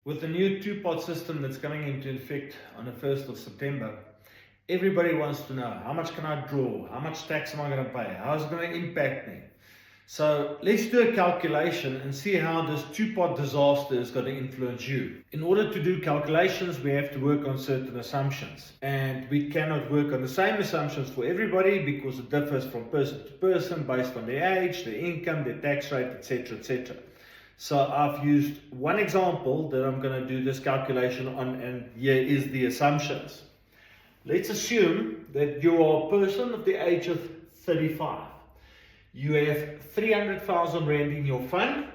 With the new two-pot system that's coming into effect on the 1st of September, everybody wants to know, how much can I draw? How much tax am I going to pay? How is it going to impact me? So let's do a calculation and see how this two-pot disaster is going to influence you. In order to do calculations, we have to work on certain assumptions. And we cannot work on the same assumptions for everybody because it differs from person to person based on their age, their income, their tax rate, etc., etc. So I've used one example that I'm going to do this calculation on, and here is the assumptions. Let's assume that you are a person of the age of 35. You have 300,000 Rand in your fund.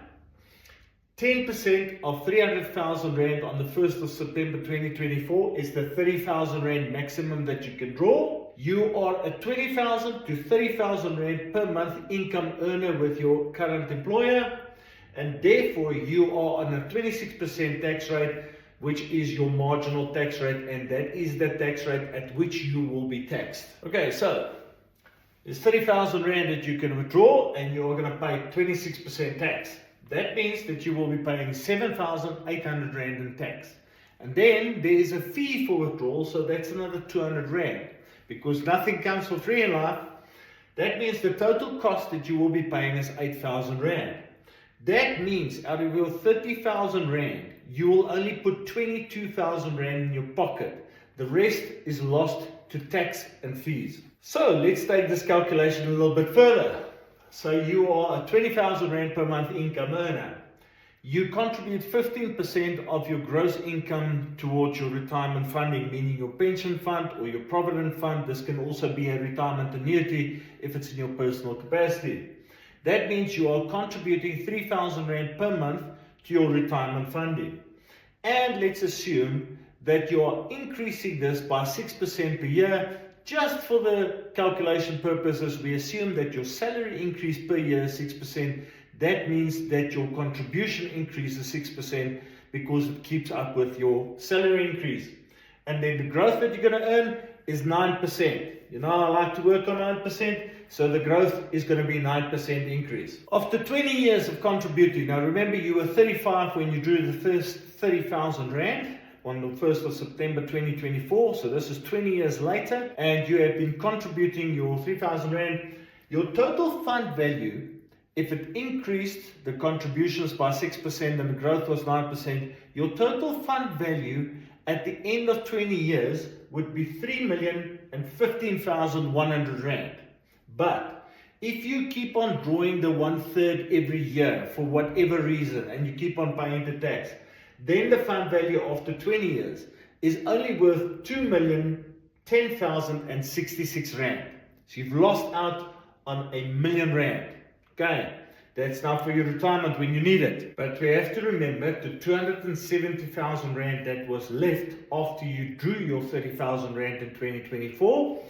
10% of 300,000 Rand on the 1st of September 2024 is the 30,000 Rand maximum that you can draw. You are a 20,000 to 30,000 Rand per month income earner with your current employer, and therefore you are on a 26% tax rate, which is your marginal tax rate, and that is the tax rate at which you will be taxed. Okay, so there's 30,000 Rand that you can withdraw, and you're going to pay 26% tax. That means that you will be paying 7,800 Rand in tax. And then there is a fee for withdrawal, so that's another 200 Rand. Because nothing comes for free in life, that means the total cost that you will be paying is 8,000 Rand. That means out of your 30,000 Rand, you will only put 22,000 Rand in your pocket. The rest is lost to tax and fees. So let's take this calculation a little bit further. So you are a 20,000 Rand per month income earner. You contribute 15% of your gross income towards your retirement funding, meaning your pension fund or your provident fund. This can also be a retirement annuity if it's in your personal capacity. That means you are contributing 3,000 Rand per month to your retirement funding. And let's assume that you are increasing this by 6% per year. Just for the calculation purposes, we assume that your salary increase per year is 6%. That means that your contribution increase is 6% because it keeps up with your salary increase. And then the growth that you're going to earn is 9%. You know, I like to work on 9%. So the growth is going to be 9% increase. After 20 years of contributing, now remember you were 35 when you drew the first 30,000 Rand on the 1st of September 2024. So this is 20 years later, and you have been contributing your 3,000 Rand. Your total fund value, if it increased the contributions by 6% and the growth was 9%, your total fund value at the end of 20 years would be 3,015,100 Rand. But if you keep on drawing the 1/3 every year for whatever reason and you keep on paying the tax, then the fund value after 20 years is only worth 2,010,066 Rand. So you've lost out on R1,000,000. Okay, that's now for your retirement when you need it. But we have to remember the 270,000 Rand that was left after you drew your 30,000 Rand in 2024.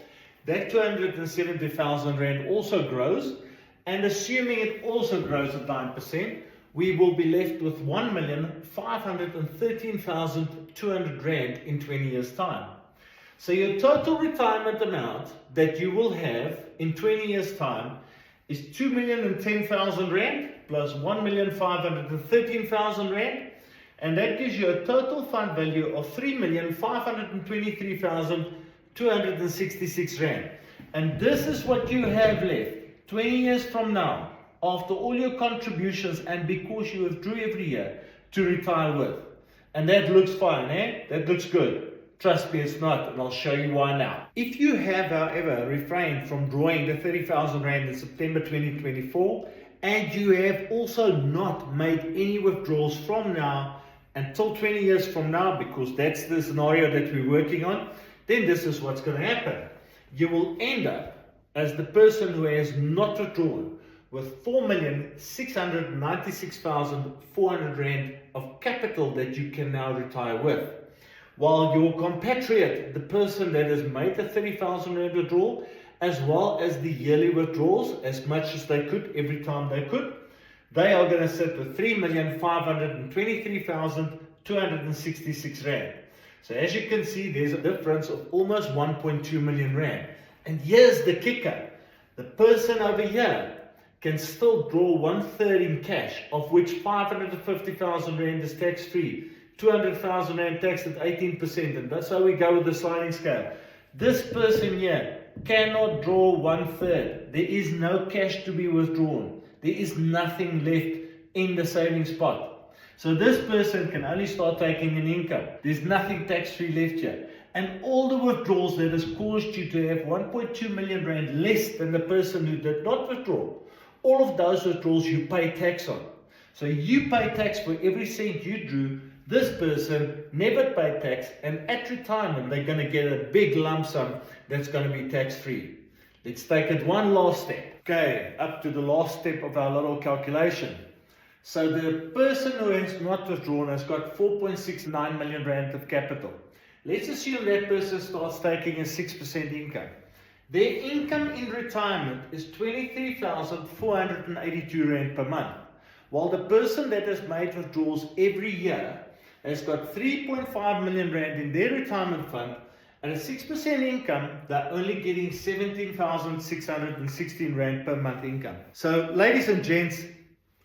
That 270,000 Rand also grows, and assuming it also grows at 9%, we will be left with 1,513,200 Rand in 20 years' time. So your total retirement amount that you will have in 20 years' time is 2,010,000 Rand plus 1,513,000 Rand, and that gives you a total fund value of 3,523,266 Rand. And this is what you have left 20 years from now, after all your contributions and because you withdrew every year, to retire with. And that looks fine, eh? That looks good. Trust me, it's not, and I'll show you why now. If you have, however, refrained from drawing the 30,000 Rand in September 2024, and you have also not made any withdrawals from now until 20 years from now, because that's the scenario that we're working on, then this is what's going to happen. You will end up as the person who has not withdrawn with 4,696,400 Rand of capital that you can now retire with. While your compatriot, the person that has made the 30,000 Rand withdrawal, as well as the yearly withdrawals, as much as they could every time they could, they are going to sit with 3,523,266 Rand. So as you can see, there's a difference of almost 1.2 million Rand. And here's the kicker. The person over here can still draw 1/3 in cash, of which 550,000 Rand is tax-free. 200,000 Rand taxed at 18%, and that's how we go with the sliding scale. This person here cannot draw 1/3. There is no cash to be withdrawn. There is nothing left in the savings pot. So this person can only start taking an income. There's nothing tax-free left here. And all the withdrawals that has caused you to have 1.2 million Rand less than the person who did not withdraw, all of those withdrawals you pay tax on. So you pay tax for every cent you drew. This person never paid tax, and at retirement they're going to get a big lump sum that's going to be tax-free. Let's take it one last step. Okay, up to the last step of our little calculation. So the person who has not withdrawn has got 4.69 million Rand of capital. Let's assume that person starts taking a 6% income. Their income in retirement is 23,482 Rand per month, while the person that has made withdrawals every year has got 3.5 million Rand in their retirement fund. At a 6% income, they're only getting 17,616 Rand per month income. So, ladies and gents,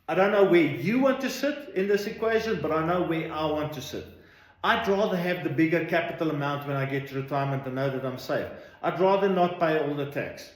I don't know where you want to sit in this equation, but I know where I want to sit. I'd rather have the bigger capital amount when I get to retirement and know that I'm safe. I'd rather not pay all the tax.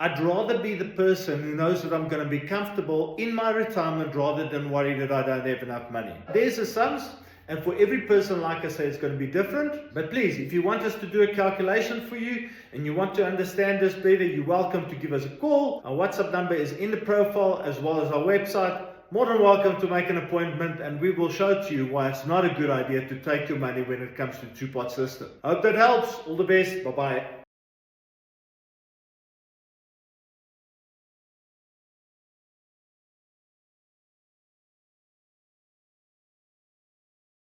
I'd rather be the person who knows that I'm going to be comfortable in my retirement rather than worry that I don't have enough money. There's the sums, and for every person, like I say, it's going to be different. But please, if you want us to do a calculation for you and you want to understand this better, you're welcome to give us a call. Our WhatsApp number is in the profile as well as our website. More than welcome to make an appointment, and we will show to you why it's not a good idea to take your money when it comes to two-pot system. I hope that helps. All the best. Bye-bye.